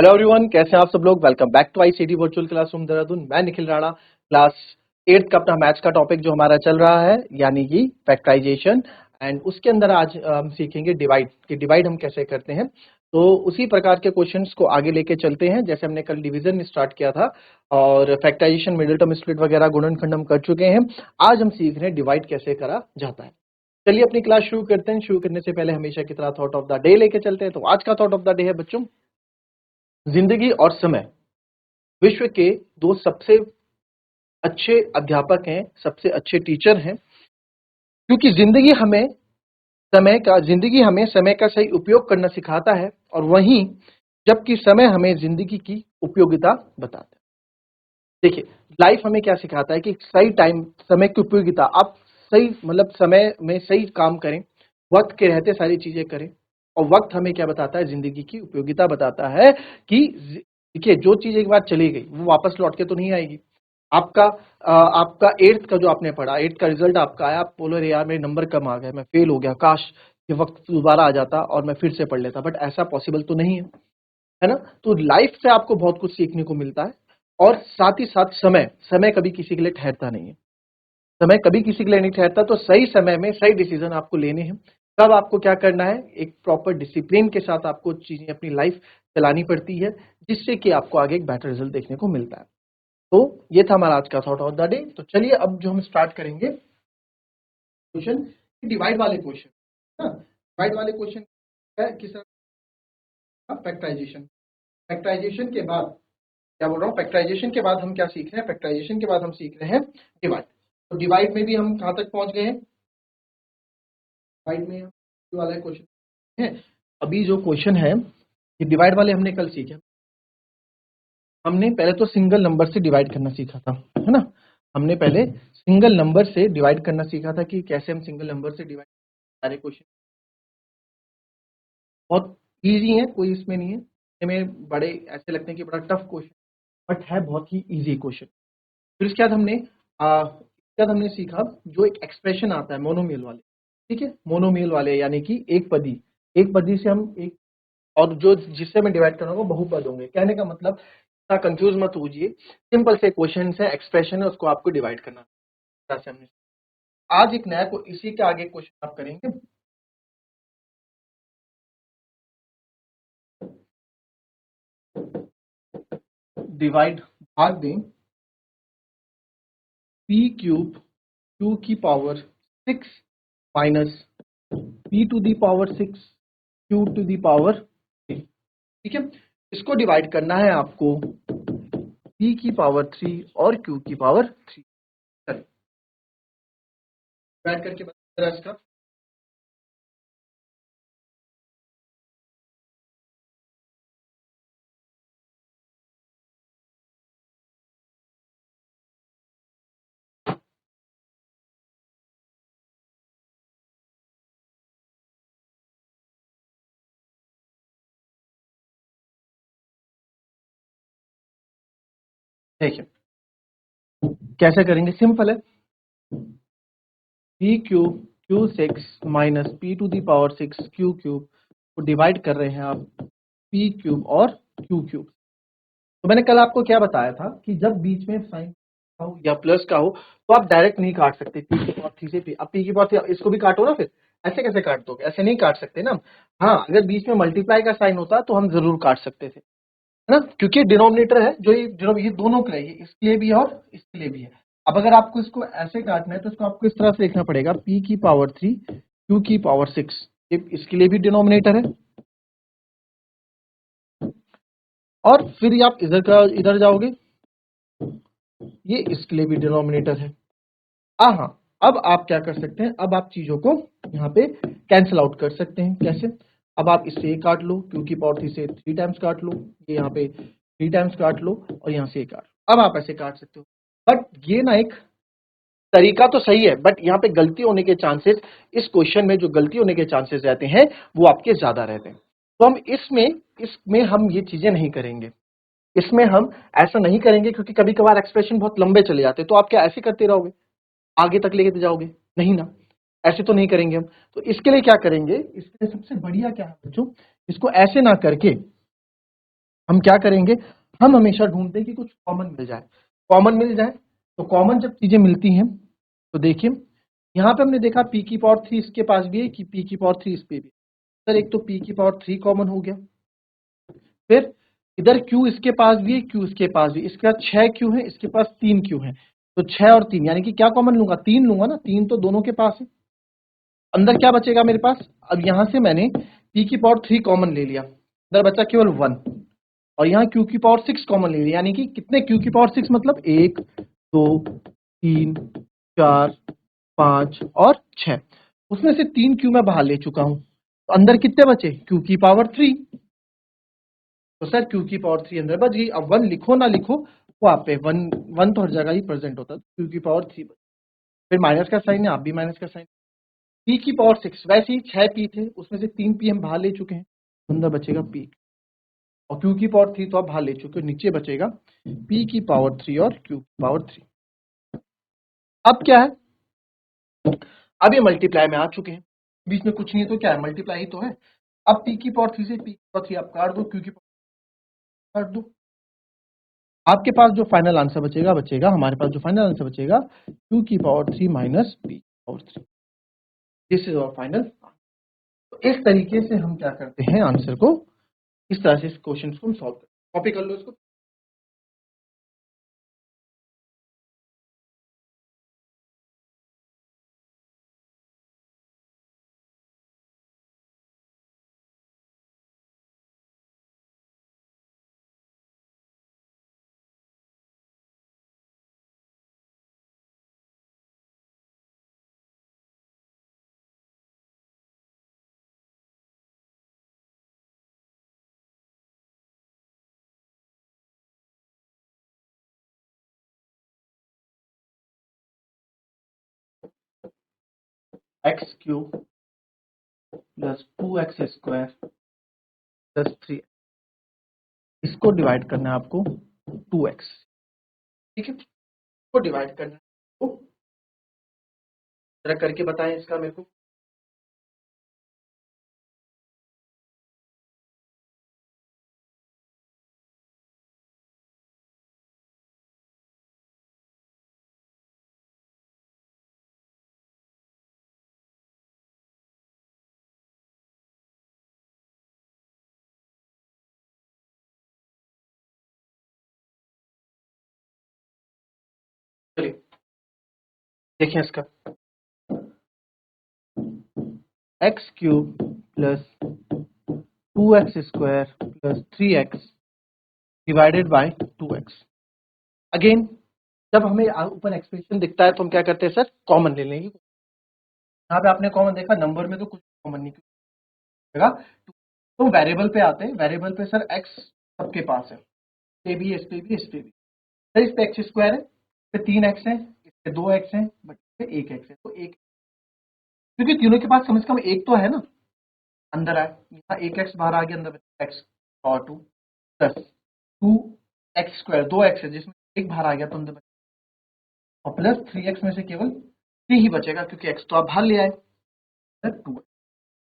Hello everyone, कैसे हैं आप सब लोग। Welcome back to ICT virtual classroom Dehradun. मैं निखिल राणा। क्लास 8 का अपना मैथ्स का टॉपिक जो हमारा चल रहा है यानी कि फैक्टराइजेशन, एंड उसके अंदर आज हम सीखेंगे डिवाइड कि डिवाइड हम कैसे करते हैं। तो उसी प्रकार के क्वेश्चंस को आगे लेके चलते हैं। जैसे हमने कल डिवीजन स्टार्ट किया था और फैक्टराइजेशन, मिडिल टर्म स्प्लिट वगैरह, गुणनखंड हम कर चुके हैं। आज हम सीख रहे हैं डिवाइड कैसे करा जाता है। चलिए अपनी क्लास शुरू करते हैं। शुरू करने से पहले हमेशा की तरह थॉट ऑफ द डे लेके चलते हैं। तो आज का थॉट ऑफ द डे है बच्चों, जिंदगी और समय विश्व के दो सबसे अच्छे अध्यापक हैं, सबसे अच्छे टीचर हैं। क्योंकि जिंदगी हमें समय का सही उपयोग करना सिखाता है, और वहीं जबकि समय हमें जिंदगी की उपयोगिता बताता है। देखिए, लाइफ हमें क्या सिखाता है कि सही टाइम, समय की उपयोगिता, आप सही मतलब समय में सही काम करें, वक्त के रहते सारी चीजें करें। और वक्त हमें क्या बताता है, जिंदगी की उपयोगिता बताता है कि देखिए, जो चीज एक बार चली गई वो वापस लौट के तो नहीं आएगी। आपका 8th का जो आपने पढ़ा, 8th का रिजल्ट आपका आया, आप बोलो अरे यार मेरे नंबर कम आ गए, मैं फेल हो गया, काश ये वक्त दोबारा आ जाता और मैं फिर से पढ़ लेता। बट ऐसा पॉसिबल तो नहीं है ना। तो लाइफ से आपको बहुत कुछ सीखने को मिलता है। और साथ ही साथ समय समय कभी किसी के लिए ठहरता नहीं है। समय कभी किसी के लिए नहीं ठहरता। तो सही समय में सही डिसीजन आपको लेने हैं। तब आपको क्या करना है, एक प्रॉपर डिसिप्लिन के साथ आपको चीजें अपनी लाइफ चलानी पड़ती है, जिससे कि आपको आगे एक बेटर रिजल्ट देखने को मिलता है। तो ये था हमारा आज का थॉट ऑफ द डे। तो चलिए अब जो हम स्टार्ट करेंगे क्वेश्चन, डिवाइड वाले क्वेश्चन। डिवाइड वाले क्वेश्चन है किस तरह, फैक्टराइजेशन। फैक्टराइजेशन के बाद क्या बोल रहा हूँ, फैक्टराइजेशन के बाद हम क्या सीख रहे हैं, फैक्टराइजेशन के बाद हम सीख रहे हैं डिवाइड। तो डिवाइड में भी हम कहाँ तक पहुंच गए हैं, डिवाइड में ये वाला क्वेश्चन है। अभी जो क्वेश्चन है ये डिवाइड वाले हमने कल सीखे। हमने पहले तो सिंगल नंबर से डिवाइड करना सीखा था, है ना। हमने पहले सिंगल नंबर से डिवाइड करना सीखा था कि कैसे हम सिंगल नंबर से डिवाइड। सारे क्वेश्चन बहुत इजी है, कोई इसमें नहीं है। हमें बड़े ऐसे लगते हैं कि बड़ा टफ क्वेश्चन, बट है बहुत ही इजी क्वेश्चन। फिर इसके बाद हमने सीखा जो एक एक्सप्रेशन आता है मोनोमियल वाले। ठीक है, मोनोमियल वाले यानी कि एक पदी से हम एक, और जो जिससे मैं डिवाइड करूंगा बहुपद होंगे। कहने का मतलब इतना कंफ्यूज मत होइए, सिंपल से क्वेश्चन है, एक्सप्रेशन है, उसको आपको डिवाइड करना है। आज एक नया को इसी के आगे क्वेश्चन आप करेंगे। डिवाइड भाग दें पी क्यूब क्यू की power 6 minus P to the power 6 Q to the power 3। ठीक है, इसको डिवाइड करना है आपको p की पावर 3 और q की पावर 3। चलिए डिवाइड करके बता इसका। देखिए कैसे करेंगे, सिंपल है। p cube q6 minus p to the power 6 q cube को डिवाइड कर रहे हैं आप p क्यूब और q क्यूब। तो मैंने कल आपको क्या बताया था कि जब बीच में साइन का हो या प्लस का हो तो आप डायरेक्ट नहीं काट सकते p की पावर 3 से p। अब p की पावर 3 इसको भी काटो ना, फिर ऐसे कैसे काट दोगे, ऐसे नहीं काट सकते ना। हाँ, अगर बीच में मल्टीप्लाई का साइन होता तो हम जरूर काट सकते थे, है ना, क्योंकि डिनोमिनेटर है जो ये दोनों का है, ये इसके लिए भी है और इसके लिए भी है। अब अगर आपको इसको ऐसे काटना है तो इसको आपको इस तरह से लिखना पड़ेगा, p की पावर 3 q की पावर 6। ये इसके लिए भी डिनोमिनेटर है, और फिर आप इधर जाओगे, ये इसके लिए भी डिनोमिनेटर है। हाँ, अब आप क्या कर सकते हैं, अब आप चीजों को यहाँ पे कैंसिल आउट कर सकते हैं। कैसे, अब आप इससे एक काट लो, क्यू की पावर 3 से 3 टाइम्स काट लो, ये यहाँ पे 3 टाइम्स काट लो, और यहाँ से एक काट लो। अब आप ऐसे काट सकते हो। बट ये ना एक तरीका तो सही है, बट यहाँ पे गलती होने के चांसेस, इस क्वेश्चन में जो गलती होने के चांसेस रहते हैं वो आपके ज्यादा रहते हैं। तो हम इसमें हम ये चीजें नहीं करेंगे। इसमें हम ऐसा नहीं करेंगे, क्योंकि कभी कभार एक्सप्रेशन बहुत लंबे चले जाते हैं। तो आप क्या ऐसे करते रहोगे, आगे तक लेके जाओगे नहीं ना, ऐसे तो नहीं करेंगे हम। तो इसके लिए क्या करेंगे, इसके लिए सबसे बढ़िया क्या है बच्चों, इसको ऐसे ना करके हम क्या करेंगे, हम हमेशा ढूंढते हैं कि कुछ कॉमन मिल जाए। कॉमन मिल जाए तो कॉमन जब चीजें मिलती हैं तो देखिए यहाँ पे हमने देखा p की पावर 3 इसके पास भी है कि p की पावर 3 इस पे भी है। सर एक तो p की पावर 3 कॉमन हो गया, फिर इधर q इसके पास भी है, q इसके पास भी, इसके पास 6 q है, इसके पास 3 q है, तो 6 और 3 यानी कि क्या कॉमन लूंगा, 3 लूंगा ना, 3 तो दोनों के पास है। अंदर क्या बचेगा मेरे पास, अब यहां से मैंने p की पावर 3 कॉमन ले लिया, अंदर बचा केवल 1, और यहाँ q की पावर 6 कॉमन ले लिया, यानी कि कितने q की पावर 6 मतलब 1 2 3 4 5 और 6, उसमें से 3 q मैं बाहर ले चुका हूं, तो अंदर कितने बचे, q की पावर 3, तो सर q की पावर 3 अंदर बच गई। अब 1 लिखो ना लिखो वो आप पे, 1 तो हर जगह ही प्रेजेंट होता है, q की पावर 3 फिर माइनस का साइन है, आप भी माइनस का साइन, p की पावर 6 वैसे ही 6 p थे, उसमें से 3 p हम बाहर ले चुके हैं, अंदर बचेगा p, और q की पावर 3 तो आप बाहर ले चुके हो, नीचे बचेगा p की पावर 3 और q की पावर 3। अब क्या है, अब ये मल्टीप्लाई में आ चुके हैं, बीच में कुछ नहीं है तो क्या है, मल्टीप्लाई ही तो है। अब p की पावर 3 से p की पावर 3 आप काट दो, q की पावर काट दो, आपके पास जो फाइनल आंसर बचेगा हमारे पास जो फाइनल आंसर बचेगा q की पावर 3 माइनस p की power 3, this is our final. तो इस तरीके से हम क्या करते हैं आंसर को, इस तरह से इस क्वेश्चन को हम सॉल्व करते हैं। कॉपी कर लो इसको। X cube plus 2x square plus 3, इसको डिवाइड करना है आपको 2x, ठीक है, इसको डिवाइड करना है आपको, जरा करके बताएं इसका मेरे को। चलिए देखिए इसका, x cube plus 2x square plus 3x divided by 2x। Again जब हमें ऊपर एक्सप्रेशन दिखता है तो हम क्या करते हैं सर, कॉमन ले लेंगे। यहाँ पे आपने कॉमन देखा, नंबर में तो कुछ कॉमन नहीं होगा, तो वेरिएबल पे आते हैं, वेरिएबल पे सर x सबके पास है, पे भी इस पे भी इस पे भी, सर इस पे एक्स स्क्वायर है, इस पे 3x है, इस पे 2x है, बट इस पे 1x है, तो एक, क्योंकि तीनों के पास कम से कम एक तो है ना, अंदर आए, यहाँ 1x बाहर आ गया, अंदर x और 2 प्लस 2x स्क्वायर, 2x है जिसमें एक बाहर आ गया तो अंदर, और प्लस 3x में से केवल 3 ही बचेगा क्योंकि x तो आप बाहर ले आए, 2।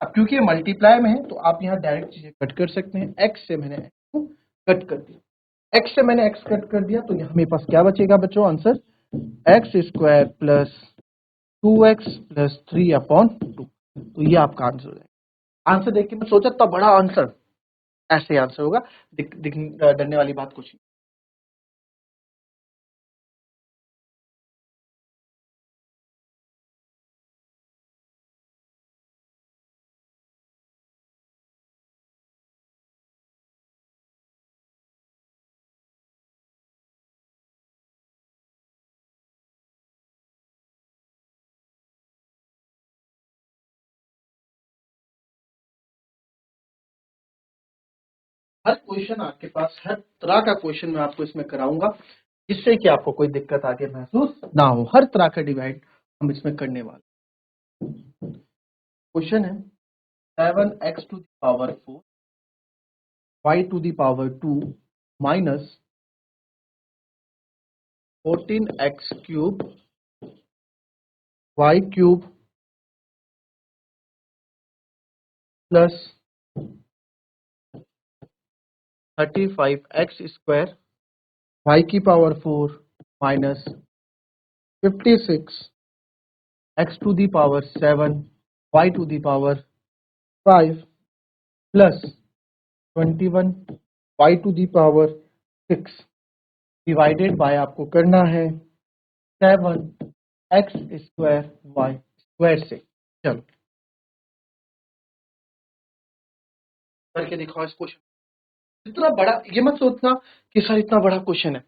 अब क्योंकि ये मल्टीप्लाई में है तो आप यहाँ डायरेक्ट चीजें कट कर सकते हैं, x से मैंने x को कट कर दिया, x से मैंने x कट कर दिया, तो यहाँ मेरे पास क्या बचेगा बच्चों answer, x square plus 2x plus 3/2, तो ये आपका आंसर हो जाएगा। आंसर देख के मैं सोचा था बड़ा आंसर, ऐसे आंसर होगा, डरने वाली बात कुछ नहीं। हर क्वेश्चन आपके पास, हर तरह का क्वेश्चन मैं आपको इसमें कराऊंगा, जिससे कि आपको कोई दिक्कत आगे महसूस ना हो, हर तरह का डिवाइड हम इसमें करने वाले। क्वेश्चन है 7x to the power 4 y to the power 2 minus 14x cube y cube plus 35x² y की power 4 minus 56 x to the power 7 y to the power 5 plus 21 y to the power 6 divided by आपको करना है 7x² y² से। चलो करके दिखाओ इस question. इतना बड़ा ये मत सोचना कि सर इतना बड़ा क्वेश्चन है।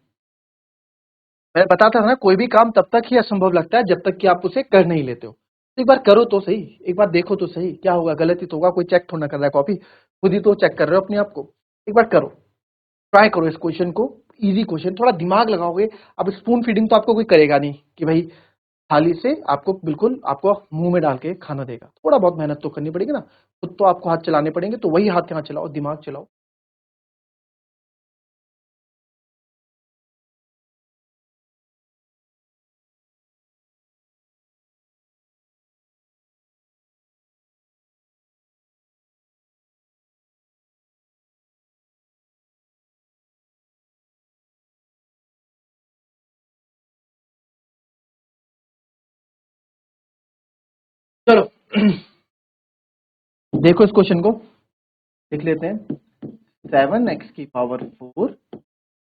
मैं बताता था ना, कोई भी काम तब तक ही असंभव लगता है जब तक कि आप उसे कर नहीं लेते हो। एक बार करो तो सही, एक बार देखो तो सही, क्या होगा, गलती तो होगा, कोई चेक थोड़ा ना कर रहा है कॉपी, खुद ही तो चेक कर रहे हो अपने आप को। एक बार करो, ट्राई करो इस क्वेश्चन को, इजी क्वेश्चन, थोड़ा दिमाग लगाओगे। अब स्पून फीडिंग तो आपको कोई करेगा नहीं कि भाई थाली से आपको बिल्कुल आपको मुंह में डाल के खाना देगा, थोड़ा बहुत मेहनत तो करनी पड़ेगी ना, खुद तो आपको हाथ चलाने पड़ेंगे, तो वही हाथ यहाँ चलाओ, दिमाग चलाओ। चलो देखो इस क्वेश्चन को लिख लेते हैं। 7x की power 4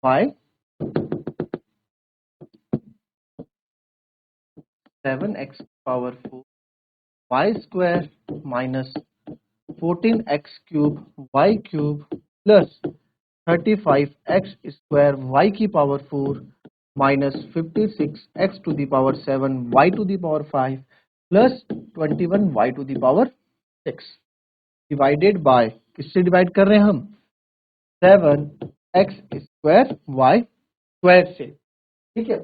y 7x power 4 y square minus 14x³ y cube plus 35x square y की power 4 minus 56x to the power 7 y to the power 5 plus 21 y to the power 6 divided by, किससे divide कर रहे हैं हम, 7x² y² से। ठीक है,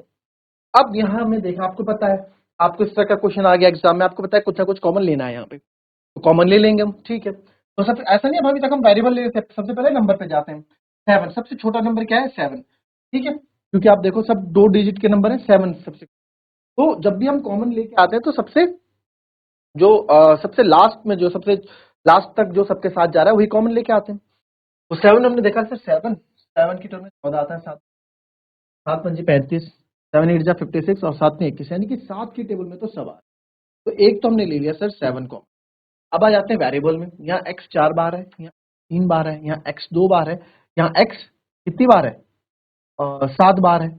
अब यहां हमने देखा, आपको पता है, आपको इस तरह का क्वेश्चन आ गया एग्जाम में, आपको पता है कुछ ना कुछ कॉमन लेना है यहाँ पे, तो कॉमन ले लेंगे हम। ठीक है, तो सबसे ऐसा नहीं है अभी तक हम वेरिएबल ले लेते हैं, सबसे पहले नंबर पे जाते हैं। 7 सबसे छोटा नंबर क्या है, 7। ठीक है, क्योंकि आप देखो सब 2 डिजिट के नंबर है, 7 सबसे, तो जब भी हम कॉमन लेके आते हैं तो सबसे जो सबसे लास्ट में, जो सबसे लास्ट तक जो सबके साथ जा रहा है वही कॉमन लेके आते हैं। तो 7 हमने देखा सर, 7 7 की टर्म में 14 आता है, 7 7 पंजे 35, 7 8 जा 56 और 7 में 21, यानी कि 7 की टेबल में तो सब आ रहा है। तो एक तो हमने ले लिया सर 7 को। अब आ जाते हैं वेरिएबल में, यहाँ x 4 बार है, यहाँ 3 बार है, यहाँ x 2 बार है, यहाँ x कितनी बार है, 7 बार है,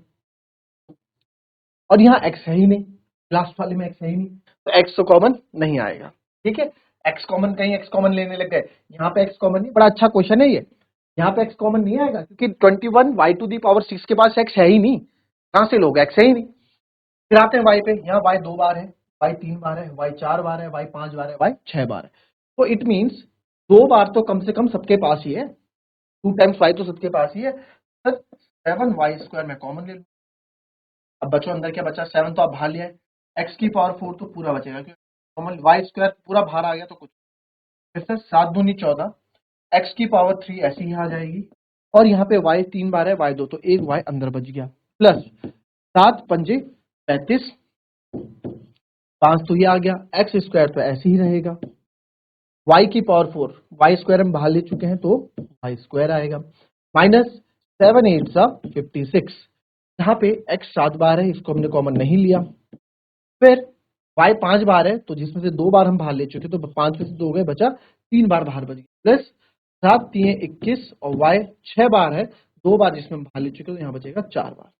और यहाँ x है ही नहीं, लास्ट वाले में x है ही नहीं, तो x तो कॉमन नहीं आएगा। ठीक है, x कॉमन, कहीं x कॉमन लेने लग गए, यहाँ पे x कॉमन नहीं, बड़ा अच्छा क्वेश्चन है ये, यहाँ पे x कॉमन नहीं आएगा क्योंकि 21 y टू दी पावर 6 के पास x है ही नहीं, कहां से लोग, x है ही नहीं। फिर आते हैं y पे, यहाँ y 2 बार है, y 3 बार है, y 4 बार है, y 5 बार है, y 6 बार है, तो इट मीन्स 2 बार तो कम से कम सबके पास ही है, 2 टाइम्स y तो सबके पास ही है। सर 7y² में कॉमन ले लो, अब बचो अंदर क्या बचा, 7 तो आप बाहर लिया है, x की पावर 4 तो पूरा बचेगा क्योंकि कॉमन y² पूरा बाहर आ गया तो कुछ। फिर सर 7 दूनी 14, x की पावर 3 ऐसी ही आ जाएगी, और यहाँ पे y 3 बार है, y 2, तो एक y अंदर बच गया, प्लस 7 पंजे 35, 5 तो ये आ गया, x² तो ऐसे ही रहेगा, y की पावर 4, y² हम बाहर ले चुके हैं तो y² आएगा, माइनस 7 8 सा 56, यहाँ पे x 7 बार है, इसको हमने कॉमन नहीं लिया, फिर y 5 बार है, तो जिसमें से 2 बार हम बाहर ले चुके, तो 5 में से 2 गए, बचा 3 बार बाहर बच गया, प्लस 7 3 21, और y 6 बार है, 2 बार जिसमें हम बाहर ले चुके, तो यहाँ बचेगा 4 बार,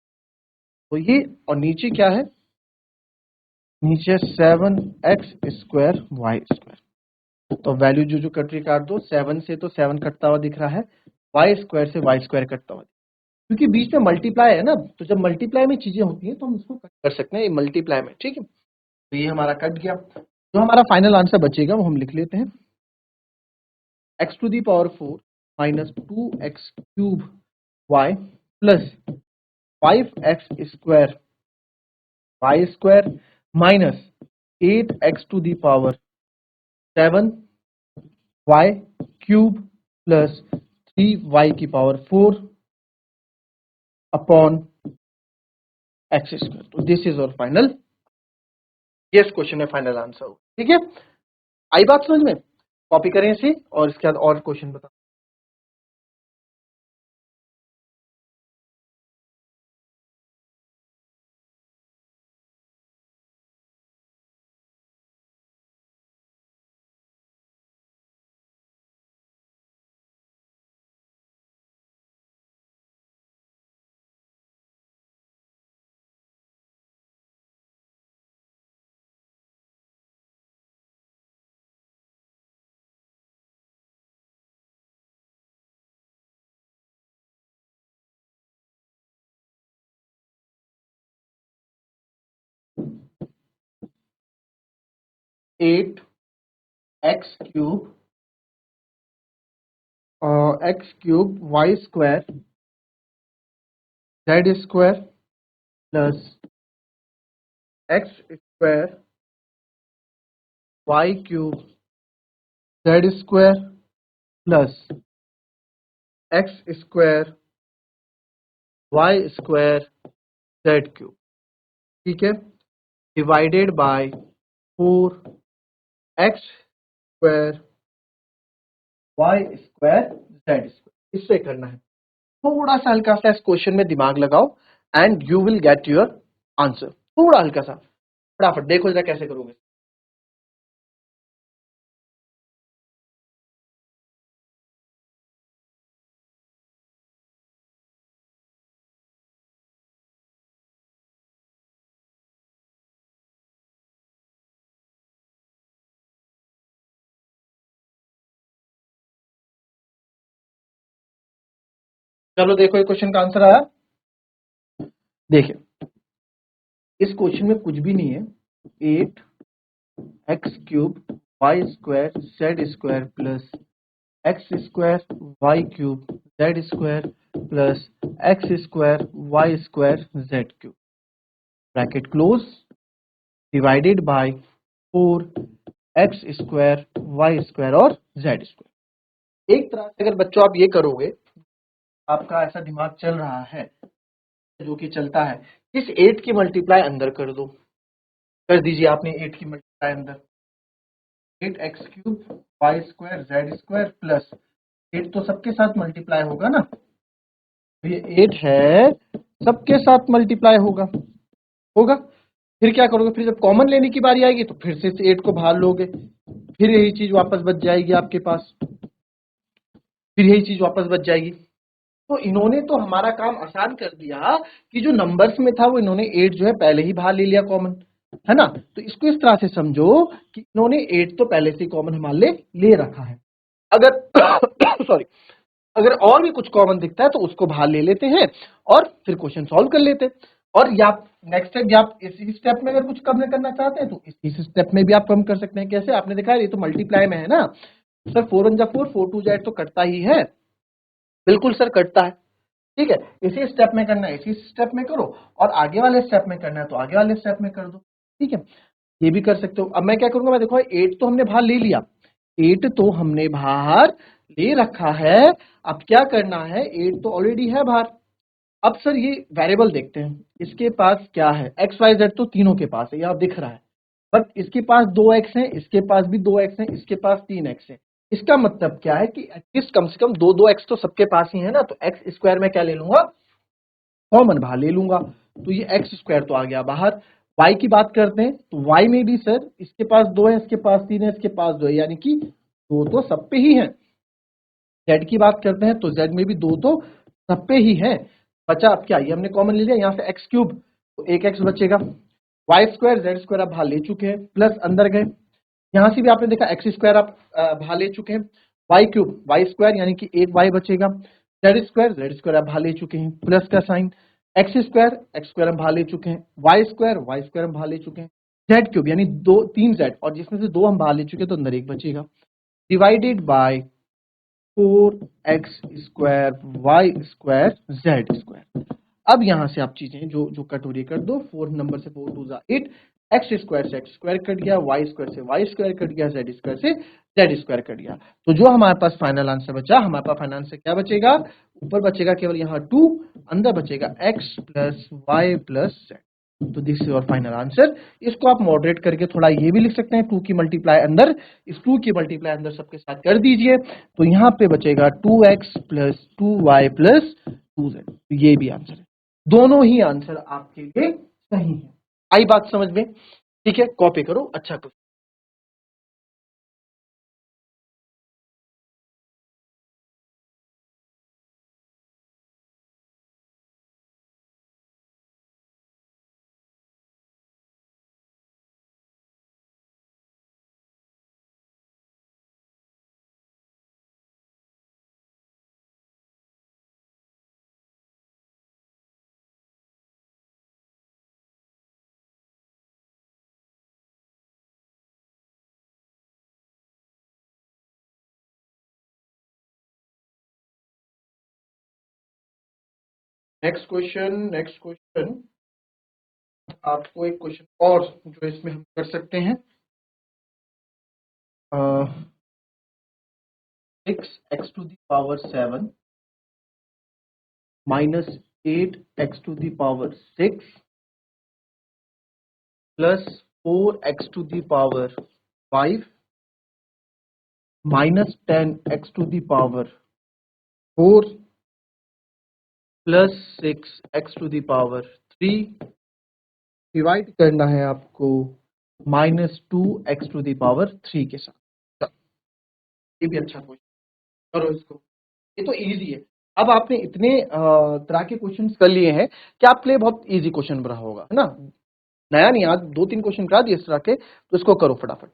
तो ये, और नीचे क्या है, नीचे 7x² y², तो वैल्यू जो जो कट रही काट दो, 7 से तो 7 कटता हुआ दिख रहा है, y² से y² कटता हुआ, क्योंकि बीच में मल्टीप्लाई है ना, तो जब मल्टीप्लाई में चीजें होती हैं तो हम इसको कट कर सकते हैं मल्टीप्लाई में। ठीक है, तो ये हमारा कट गया, जो हमारा फाइनल आंसर बचेगा वो हम लिख लेते हैं, x to the power 4 minus 2x³ y plus 5x² y² minus 8x to the power 7 y³ plus 3y की पावर 4 अपॉन x²। तो दिस इज और फाइनल, यस क्वेश्चन में फाइनल आंसर हो। ठीक है, आई बात समझ में, कॉपी करें इसे और इसके बाद और क्वेश्चन बता। 8 x cube y square z square plus x square y cube z square plus x square y square z cube, ठीक है, divided by 4 x square y square z square. इससे करना है, थोड़ा सा हल्का सा इस क्वेश्चन में दिमाग लगाओ and you will get your answer. थोड़ा हल्का सा, फटाफट देखो जरा कैसे करोगे। चलो देखो ये क्वेश्चन का आंसर आया। देखिए इस क्वेश्चन में कुछ भी नहीं है, 8 x cube y square z square plus x square y cube z square plus x square y square z cube, bracket close, divided by 4 x square y square और जेड स्क्वायर। एक तरह से अगर बच्चों आप ये करोगे, आपका ऐसा दिमाग चल रहा है जो कि चलता है, इस 8 की मल्टीप्लाई अंदर कर दो, कर दीजिए आपने 8 की मल्टीप्लाई अंदर, 8 x cube y square z square plus 8 तो सबके साथ मल्टीप्लाई होगा ना, तो ये 8 है सबके साथ मल्टीप्लाई होगा होगा। फिर क्या करोगे, फिर जब कॉमन लेने की बारी आएगी तो फिर से इस 8 को बाहर लोगे, फिर यही चीज वापस बच जाएगी आपके पास, फिर यही चीज वापस बच जाएगी। तो इन्होंने तो हमारा काम आसान कर दिया कि जो नंबर्स में था वो इन्होंने 8 जो है पहले ही बाहर ले लिया कॉमन, है ना। तो इसको इस तरह से समझो कि इन्होंने 8 तो पहले से कॉमन हमारे लिए ले रखा है। अगर सॉरी, अगर और भी कुछ कॉमन दिखता है तो उसको बाहर ले लेते हैं और फिर क्वेश्चन सॉल्व कर लेते हैं। और या नेक्स्ट स्टेप, या आप इसी स्टेप में अगर कुछ कम करना चाहते हैं तो इस स्टेप में भी आप कम कर सकते हैं। कैसे, आपने देखा है ये तो मल्टीप्लाई में है ना सर, 4 1 जा 4, 4 2 जा 8 तो कटता ही है, बिल्कुल सर कटता है, ठीक है। इसी स्टेप में करना है इसी स्टेप में करो, और आगे वाले स्टेप में करना है तो आगे वाले स्टेप में कर दो, ठीक है। ये भी कर सकते हो। अब मैं क्या करूंगा, मैं देखो 8 तो हमने बाहर ले लिया, 8 तो हमने बाहर ले रखा है। अब क्या करना है, 8 तो ऑलरेडी है बाहर। अब सर ये वेरिएबल देखते हैं, इसके पास क्या है, एक्स वाई जेड तो तीनों के पास है, यह दिख रहा है, बट इसके पास 2x है, इसके पास भी 2x है, इसके पास 3x है। इसका मतलब क्या है कि एटलीस्ट कम से कम 2x तो सबके पास ही है ना, तो एक्स स्क्वायर में क्या ले लूंगा, कॉमन बाहर ले लूंगा, तो ये एक्स स्क्वायर तो आ गया बाहर। y की बात करते हैं तो y में भी सर इसके पास 2 है, इसके पास 3 है, इसके पास 2 है, यानी कि 2 तो सब पे ही है। z की बात करते हैं तो z में भी 2 तो सब पे ही है। बचा अब क्या, ये हमने कॉमन ले लिया, यहाँ से एक्स क्यूब तो एक एक्स बचेगा, वाई स्क्वायर जेड स्क्वायर आप बाहर ले चुके हैं, प्लस अंदर गए, यहाँ से भी आपने देखा एक्स स्क्वायर आप बाहर ले चुके हैं, वाई क्यूब वाई स्क्वायर यानी कि एक वाई बचेगा, जेड स्क्वायर आप बाहर ले चुके हैं, प्लस का साइन, एक्स स्क्वायर हम बाहर ले चुके हैं, वाई स्क्वायर हम बाहर ले चुके हैं, जेड क्यूब यानी दो तीन जेड, और जिसमें से दो हम बाहर ले चुके हैं तो अंदर एक बचेगा, divided by 4x square y square z square. अब यहां से आप चीजें जो जो कट हो रही है कर दो, 4 नंबर से 4 2 जा 8, एक्स स्क्वायर से एक्स स्क्वायर कट गया, वाई स्क्वायर से वाई स्क्वायर कट गया, जेड स्क्वायर से जेड स्क्वायर कट गया। तो जो हमारे पास फाइनल आंसर बचा, हमारे पास फाइनल आंसर क्या बचेगा, ऊपर बचेगा केवल यहाँ 2, अंदर बचेगा X plus Y plus Z. तो this is your final answer. इसको आप मॉडरेट करके थोड़ा ये भी लिख सकते हैं, 2 की मल्टीप्लाई अंदर, इस 2 की मल्टीप्लाई अंदर सबके साथ कर दीजिए, तो यहाँ पे बचेगा 2x plus 2y plus 2z। तो ये भी आंसर है, दोनों ही आंसर आपके लिए सही है। आई बात समझ में, ठीक है, कॉपी करो, अच्छा करो। नेक्स्ट क्वेश्चन आपको एक क्वेश्चन और जो इसमें हम कर सकते हैं, 6x⁷ minus 8x⁵ plus 4x⁵ minus 10x⁴ plus 6x⁵ divide करना है आपको -2x⁵ के साथ। ये भी अच्छा क्वेश्चन, करो इसको, ये तो इजी है। अब आपने इतने तरह के क्वेश्चंस कर लिए हैं कि आपके लिए बहुत इजी क्वेश्चन रहा होगा, है ना। नया नहीं, आज 2-3 क्वेश्चन करा दिए इस तरह के, तो इसको करो फटाफट।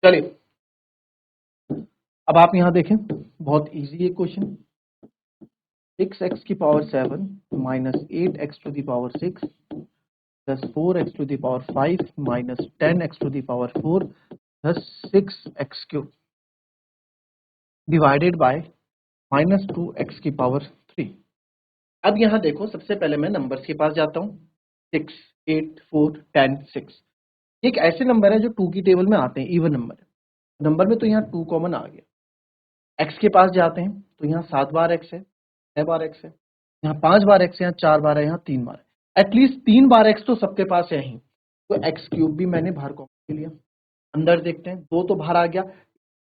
चलिए, अब आप यहां देखें, बहुत इजी है question. 6x⁷ minus 8x⁴ plus 4x⁵ minus 10x⁴ plus 6x³ divided by -2x⁵। अब यहां देखो, सबसे पहले मैं नंबर्स के पास जाता हूं। 6, 8, 4, 10, 6 एक ऐसे नंबर है जो 2 की टेबल में आते हैं, इवन नंबर है। नंबर में तो यहाँ 2 कॉमन आ गया। x के पास जाते हैं तो यहाँ 7 बार x है, 6 बार x है, यहाँ 5 बार x है, यहाँ 4 बार है, यहाँ 3 बार है। एटलीस्ट 3 बार x तो सबके पास है ही, तो x³ भी मैंने बाहर कॉमन लिया। अंदर देखते हैं, 2 तो बाहर आ गया।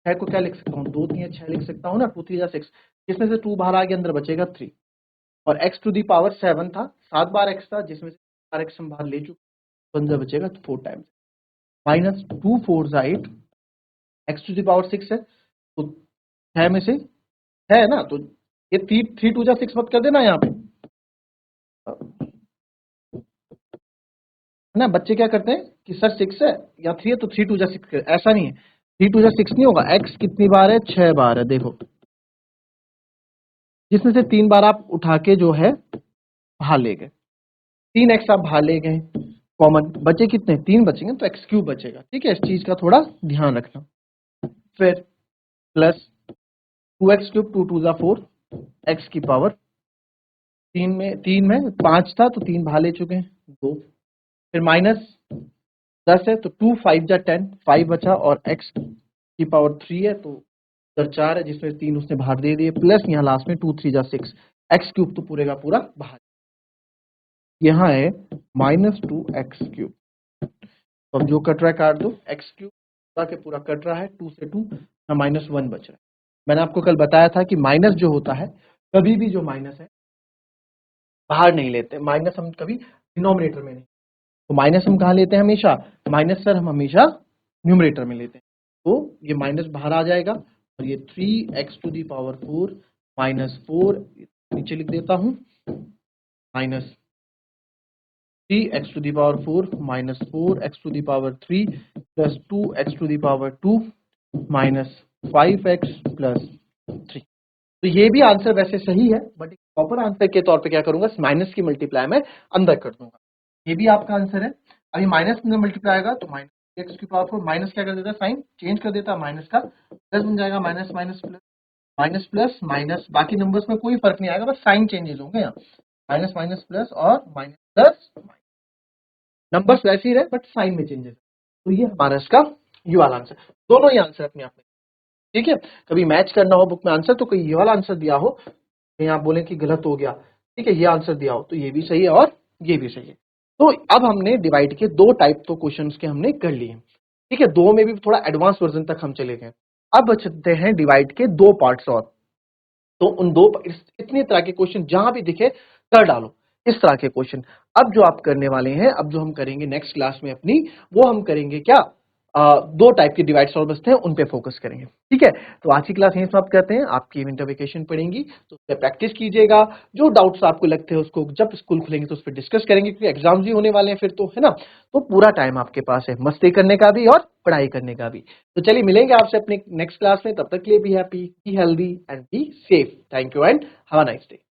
6 को क्या लिख सकता हूँ, 2 3 6 लिख सकता हूँ ना, 2 3 6, जिसमें से 2 बाहर आ गया, अंदर बचेगा 3। और x⁷ था, 7 बार x था, जिसमें से 4 x हम बाहर ले चुके, तो अंदर बचेगा 4 टाइम्स। -2 4 8, x⁷ 6 है, तो 6 में से है ना, तो ये 3 2 6 मत कर देना यहाँ पे, ना। बच्चे क्या करते हैं कि सर 6 है या 3 है तो 3 2 6 कर, ऐसा नहीं है। 3 2 6 नहीं होगा। x कितनी बार है, 6 बार है। देखो, जिसमें से 3 बार आप उठा के जो है बाहर ले गए, 3x आप बाहर ले गए कॉमन, बचे कितने, 3 बचेंगे, तो x³ बचेगा। ठीक है, इस चीज का थोड़ा ध्यान रखना। फिर प्लस 2x³ 2 2 4, x की पावर 3 में 5 था, तो 3 बाहर ले चुके हैं, 2। फिर -10 है, तो 2 5 जा 10, 5 बचा, और x की पावर 3 है, तो इधर 4 है, जिसमें 3 उसने बाहर दे दिए, प्लस यहाँ लास्ट में 2 3 जा 6, x³ तो पूरे का पूरा बाहर। यहाँ है -2x³। तो अब जो कट रहा है काट दो, x³ पूरा के पूरा कट रहा है, 2 से 2, -1 बच रहा है। मैंने आपको कल बताया था कि माइनस जो होता है, कभी भी जो माइनस है बाहर नहीं लेते। माइनस हम कभी डिनोमिनेटर में नहीं, तो माइनस हम कहाँ लेते हैं हमेशा, माइनस सर हम हमेशा न्यूमरेटर में लेते हैं। तो ये माइनस बाहर आ जाएगा, और ये 3x⁴ -4 नीचे लिख देता हूं, -3x⁴ -4x⁴ plus 2x⁴ -5x + 3। तो ये भी आंसर वैसे सही है, बट एक प्रॉपर आंसर के तौर पे क्या करूंगा, माइनस की मल्टीप्लाई में अंदर कर दूंगा। ये भी आपका आंसर है। अभी माइनस में मल्टीप्लाई आएगा तो -x⁴ माइनस क्या कर देता है, साइन चेंज कर देता है, माइनस का प्लस बन जाएगा, minus minus plus, minus plus minus, बाकी नंबर्स में कोई फर्क नहीं आएगा, बस साइन चेंजेस होंगे यहाँ, माइनस माइनस प्लस और माइनस प्लस, नंबर्स वैसे ही रहे बट साइन में चेंजेस। तो ये हमारा इसका ये वाला आंसर, दोनों ही आंसर अपने आप में। ठीक है, कभी मैच करना हो बुक में आंसर, तो कोई ये वाला आंसर दिया हो, कहीं आप बोले कि गलत हो गया, ठीक है, ये आंसर दिया हो, तो ये भी सही है और ये भी सही है। तो अब हमने डिवाइड के 2 टाइप तो क्वेश्चंस के हमने कर लिए। ठीक है, 2 में भी थोड़ा एडवांस वर्जन तक हम चले गए। अब बचते हैं डिवाइड के 2 पार्ट्स और। तो उन 2 इतने तरह के क्वेश्चन जहां भी दिखे कर डालो, इस तरह के क्वेश्चन। अब जो आप करने वाले हैं, अब जो हम करेंगे नेक्स्ट क्लास में अपनी, वो हम करेंगे क्या, दो टाइप के डिवाइड सॉल्व बचते हैं, उन पे फोकस करेंगे। ठीक है, तो आज की क्लास यहीं समाप्त करते हैं। आपकी विंटर वेकेशन पड़ेंगी तो उस पर प्रैक्टिस कीजिएगा। जो डाउट्स आपको लगते हैं उसको जब स्कूल खुलेंगे तो उस पर डिस्कस करेंगे, क्योंकि एग्जाम्स भी होने वाले हैं फिर तो, है ना। तो पूरा टाइम आपके पास है मस्ती करने का भी और पढ़ाई करने का भी। तो चलिए मिलेंगे आपसे अपने नेक्स्ट क्लास में, तब तक के लिए be happy, be healthy and be safe. Thank you and have a nice day.